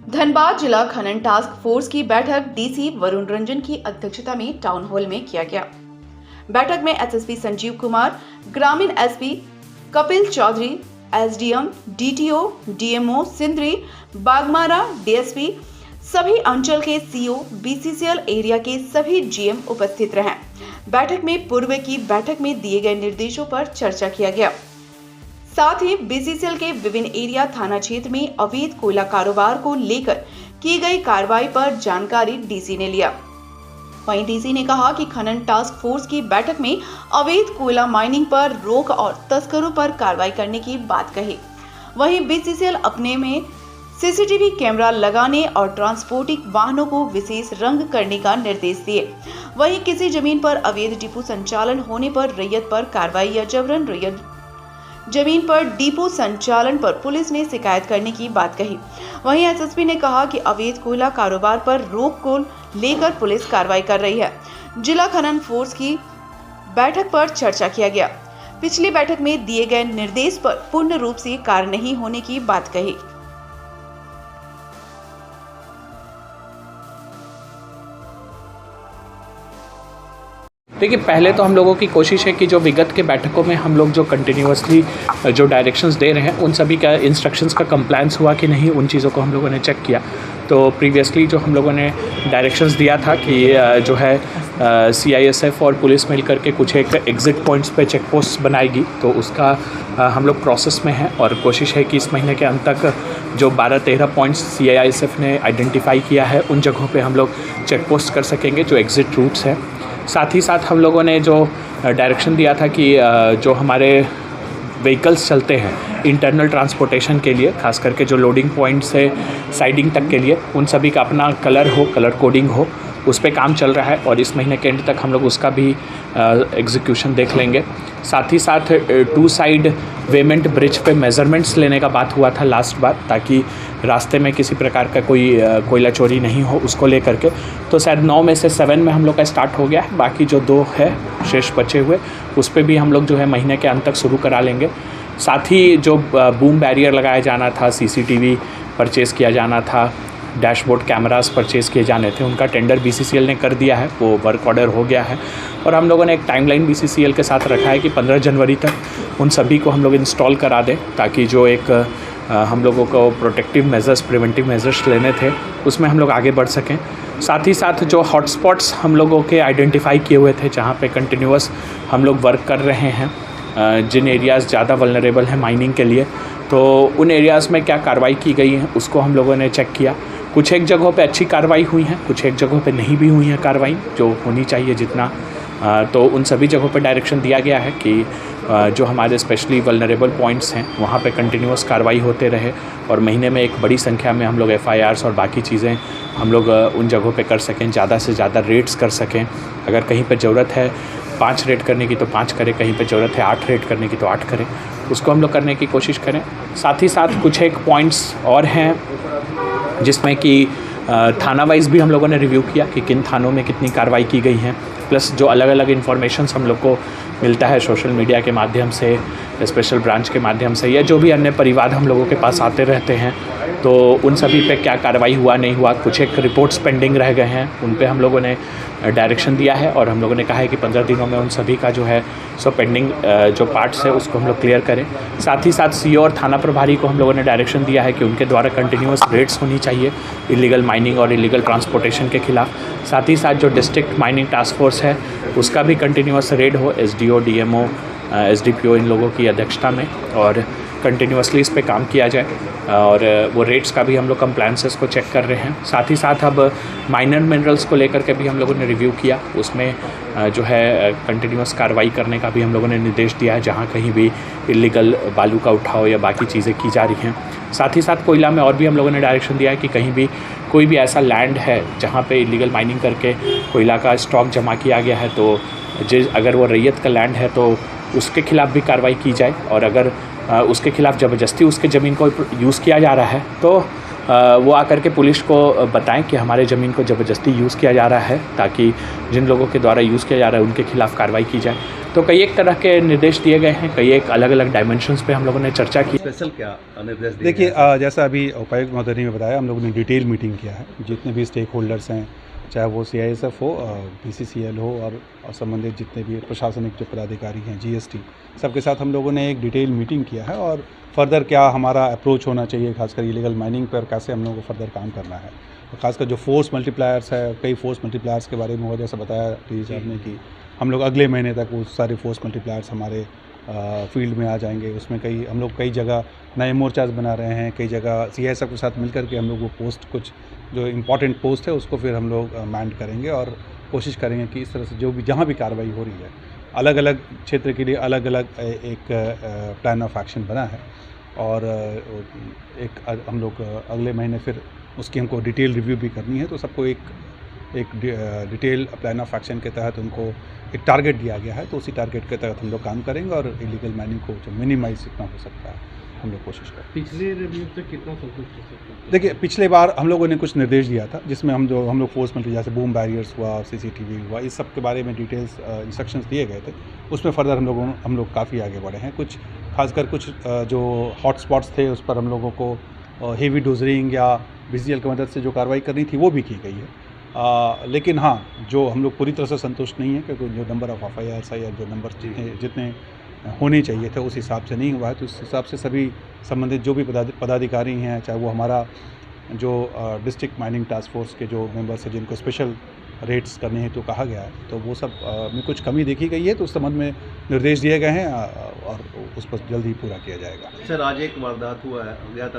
धनबाद जिला खनन task force की बैठक डीसी वरुण रंजन की अध्यक्षता में टाउन हॉल में किया गया। बैठक में एसएसपी संजीव कुमार, ग्रामीण SP Kapil Chaudhary, SDM, DTO, DMO Sindri, Baghmara, DSP, सभी अंचल के सीओ, बीसीसीएल एरिया के सभी जीएम उपस्थित रहे। बैठक में पूर्व की बैठक में दिए गए निर्देशों पर चर्चा किया गया। साथ ही बीसीसीएल के विभिन्न एरिया थाना क्षेत्र में अवैध कोयला कारोबार को लेकर की गई कार्रवाई पर जानकारी डीसी ने लिया। वहीं डीसी ने कहा कि खनन टास्क फोर्स की बैठक में अवैध कोयला माइनिंग पर रोक और तस्करों पर कार्रवाई करने की बात कही। वहीं बीसीसीएल अपने में सीसीटीवी कैमरा लगाने और ट्रांसपोर्टिंग वाहनों को विशेष रंग करने का निर्देश दिए। वहीं किसी जमीन पर अवैध डिपो संचालन होने पर रैयत पर कार्रवाई या जबरन रैयत जमीन पर डिपो संचालन पर पुलिस ने शिकायत करने की बात कही। वहीं एसएसपी ने कहा कि अवैध कोयला कारोबार पर रोक को लेकर पुलिस कार्रवाई कर रही है। जिला खनन फोर्स की बैठक पर चर्चा किया गया। पिछली बैठक में दिए गए निर्देश पर पूर्ण रूप से कार्य नहीं होने की बात कही। देखिए, पहले तो हम लोगों की कोशिश है कि जो विगत के बैठकों में हम लोग जो कंटिन्यूअसली जो डायरेक्शंस दे रहे हैं उन सभी का इंस्ट्रक्शंस का कंप्लायंस हुआ कि नहीं, उन चीज़ों को हम लोगों ने चेक किया। तो प्रीवियसली जो हम लोगों ने डायरेक्शंस दिया था कि जो है सीआईएसएफ और पुलिस मिल करके कुछ एक एग्ज़िट पॉइंट्स पे चेक पोस्ट बनाएगी, तो उसका हम लोग प्रोसेस में हैं और कोशिश है कि इस महीने के अंत तक जो 12-13 पॉइंट्स सीआईएसएफ ने आइडेंटिफाई किया है उन जगहों पे हम लोग चेक पोस्ट कर सकेंगे जो एग्ज़िट रूट्स हैं। साथ ही साथ हम लोगों ने जो डायरेक्शन दिया था कि जो हमारे व्हीकल्स चलते हैं इंटरनल ट्रांसपोर्टेशन के लिए, खास करके जो लोडिंग पॉइंट से साइडिंग तक के लिए, उन सभी का अपना कलर कोडिंग हो, उस पे काम चल रहा है और इस महीने के एंड तक हम लोग उसका भी एग्जीक्यूशन देख लेंगे। साथ ही साथ 2 साइड वेमेंट ब्रिज पे मेज़रमेंट्स लेने का बात हुआ था लास्ट बार, ताकि रास्ते में किसी प्रकार का कोई कोयला चोरी नहीं हो, उसको लेकर के। तो शायद 9 में से 7 में हम लोग का स्टार्ट हो गया है, बाकी जो 2 है शेष बचे हुए उस पर भी हम लोग जो है महीने के अंत तक शुरू करा लेंगे। साथ ही जो बूम बैरियर लगाया जाना था, सीसीटीवी परचेज़ किया जाना था, डैशबोर्ड कैमरास परचेज़ किए जाने थे, उनका टेंडर बीसीसीएल ने कर दिया है, वो वर्क ऑर्डर हो गया है और हम लोगों ने एक टाइमलाइन बीसीसीएल के साथ रखा है कि 15 जनवरी तक उन सभी को हम लोग इंस्टॉल करा दें, ताकि जो एक हम लोगों को प्रोटेक्टिव मेजर्स, प्रिवेंटिव मेजर्स लेने थे उसमें हम लोग आगे बढ़ सकें। साथ ही साथ जो हॉटस्पॉट्स हम लोगों के आइडेंटिफाई किए हुए थे, जहाँ पे कंटिन्यूअस हम लोग वर्क कर रहे हैं, जिन एरियाज़ ज़्यादा वल्नरेबल हैं माइनिंग के लिए, तो उन एरियाज़ में क्या कार्रवाई की गई है उसको हम लोगों ने चेक किया। कुछ एक जगहों पे अच्छी कार्रवाई हुई है, कुछ एक जगहों पे नहीं भी हुई है कार्रवाई जो होनी चाहिए जितना, तो उन सभी जगहों पे डायरेक्शन दिया गया है कि जो हमारे स्पेशली वल्नरेबल पॉइंट्स हैं वहाँ पे कंटिन्यूअस कार्रवाई होते रहे और महीने में एक बड़ी संख्या में हम लोग एफआईआर्स और बाकी चीज़ें हम लोग उन जगहों पे कर सकें, ज़्यादा से ज़्यादा रेड्स कर सकें। अगर कहीं पे ज़रूरत है 5 रेड करने की तो 5 करें, कहीं पे ज़रूरत है 8 रेड करने की तो 8 करें, उसको हम लोग करने की कोशिश करें। साथ ही साथ कुछ एक पॉइंट्स और हैं जिसमें कि थाना वाइज भी हम लोगों ने रिव्यू किया कि किन थानों में कितनी कार्रवाई की गई हैं, प्लस जो अलग अलग इन्फॉर्मेशंस हम लोग को मिलता है सोशल मीडिया के माध्यम से, स्पेशल ब्रांच के माध्यम से, या जो भी अन्य परिवाद हम लोगों के पास आते रहते हैं, तो उन सभी पे क्या कार्रवाई हुआ नहीं हुआ, कुछ एक रिपोर्ट्स पेंडिंग रह गए हैं, उन पे हम लोगों ने डायरेक्शन दिया है और हम लोगों ने कहा है कि 15 दिनों में उन सभी का जो है सो पेंडिंग जो पार्ट्स है उसको हम लोग क्लियर करें। साथ ही साथ सीओ और थाना प्रभारी को हम लोगों ने डायरेक्शन दिया है कि उनके द्वारा कंटिन्यूअस रेड्स होनी चाहिए इलीगल माइनिंग और इलीगल ट्रांसपोर्टेशन के खिलाफ। साथ ही साथ जो डिस्ट्रिक्ट माइनिंग टास्क फोर्स है उसका भी कंटिन्यूअस रेड हो, एसडीओ, डीएमओ, एसडीपीओ इन लोगों की अध्यक्षता में, और कंटिन्यूअसली इस पे काम किया जाए और वो रेट्स का भी हम लोग कंप्लायंसेस को चेक कर रहे हैं। साथ ही साथ अब माइनर मिनरल्स को लेकर के भी हम लोगों ने रिव्यू किया, उसमें जो है कंटिन्यूअस कार्रवाई करने का भी हम लोगों ने निर्देश दिया है जहाँ कहीं भी इलीगल बालू का उठाव या बाकी चीज़ें की जा रही हैं। साथ ही साथ कोयला में और भी हम लोगों ने डायरेक्शन दिया है कि कहीं भी कोई भी ऐसा लैंड है जहाँ पे इलीगल माइनिंग करके कोयला का स्टॉक जमा किया गया है, तो अगर वो रैयत का लैंड है तो उसके खिलाफ भी कार्रवाई की जाए, और अगर उसके खिलाफ ज़बरदस्ती उसके ज़मीन को यूज़ किया जा रहा है तो वो आकर के पुलिस को बताएं कि हमारे ज़मीन को ज़बरदस्ती यूज़ किया जा रहा है, ताकि जिन लोगों के द्वारा यूज़ किया जा रहा है उनके खिलाफ़ कार्रवाई की जाए। तो कई एक तरह के निर्देश दिए गए हैं, कई एक अलग अलग डायमेंशंस पे हम लोगों ने चर्चा की। स्पेशल क्या निर्देश दिए देखिए, गए हैं? जैसा अभी उपायुक्त महोदय ने बताया, हम लोगों ने डिटेल मीटिंग किया है। जितने भी स्टेक होल्डर्स हैं, चाहे वो CISF हो, BCCL हो और संबंधित जितने भी प्रशासनिक जो पदाधिकारी हैं, GST, सबके साथ हम लोगों ने एक डिटेल मीटिंग किया है और फर्दर क्या हमारा अप्रोच होना चाहिए, खासकर इलीगल माइनिंग पर कैसे हम लोगों को फर्दर काम करना है। और खासकर जो फोर्स मल्टीप्लायर्स है, कई फोर्स मल्टीप्लायर्स के बारे में हुआ, जैसा बताया डी साहब ने कि हम लोग अगले महीने तक वो सारे फोर्स मल्टीप्लायर्स हमारे फील्ड में आ जाएंगे। उसमें हम लोग कई जगह नए मोर्चाज बना रहे हैं, कई जगह CISF के साथ मिलकर के हम लोग वो पोस्ट, कुछ जो इम्पॉर्टेंट पोस्ट है उसको फिर हम लोग मैंड करेंगे और कोशिश करेंगे कि इस तरह से जो भी जहाँ भी कार्रवाई हो रही है, अलग अलग क्षेत्र के लिए अलग अलग एक प्लान ऑफ एक्शन बना है और एक हम लोग अगले महीने फिर उसकी हमको डिटेल रिव्यू भी करनी है। तो सबको एक डिटेल प्लान ऑफ एक्शन के तहत उनको एक टारगेट दिया गया है, तो उसी टारगेट के तहत हम लोग काम करेंगे और इलीगल माइनिंग को जो मिनिमाइज जितना हो सकता है हम लोग कोशिश करें। पिछले रिव्यू से कितना संतुष्ट हो सकते हैं? देखिए, पिछले बार हम लोगों ने कुछ निर्देश दिया था जिसमें हम लोग फोर्स मल्टी, जैसे बूम बैरियर्स हुआ, CCTV हुआ, इस सब के बारे में डिटेल्स इंस्ट्रक्शंस दिए गए थे। उसमें फर्दर हम लोग काफ़ी आगे बढ़े हैं। कुछ खासकर कुछ जो हॉट स्पॉट्स थे उस पर हम लोगों को हेवी डोजरिंग या BCL की मदद से जो कार्रवाई करनी थी वो भी की गई है। लेकिन हाँ, जो हम लोग पूरी तरह से संतुष्ट नहीं है, क्योंकि जो नंबर ऑफ FIRs है या जो नंबर जितने होने चाहिए थे उस हिसाब से नहीं हुआ है। तो उस हिसाब से सभी संबंधित जो भी पदाधिकारी हैं, चाहे वो हमारा जो डिस्ट्रिक्ट माइनिंग टास्क फोर्स के जो मेंबर्स हैं जिनको स्पेशल रेट्स करने हैं तो कहा गया है, तो वो सब में कुछ कमी देखी गई है, तो उस संबंध में निर्देश दिए गए हैं और उस पर जल्द ही पूरा किया जाएगा। सर, आज एक वारदात हुआ है, अज्ञात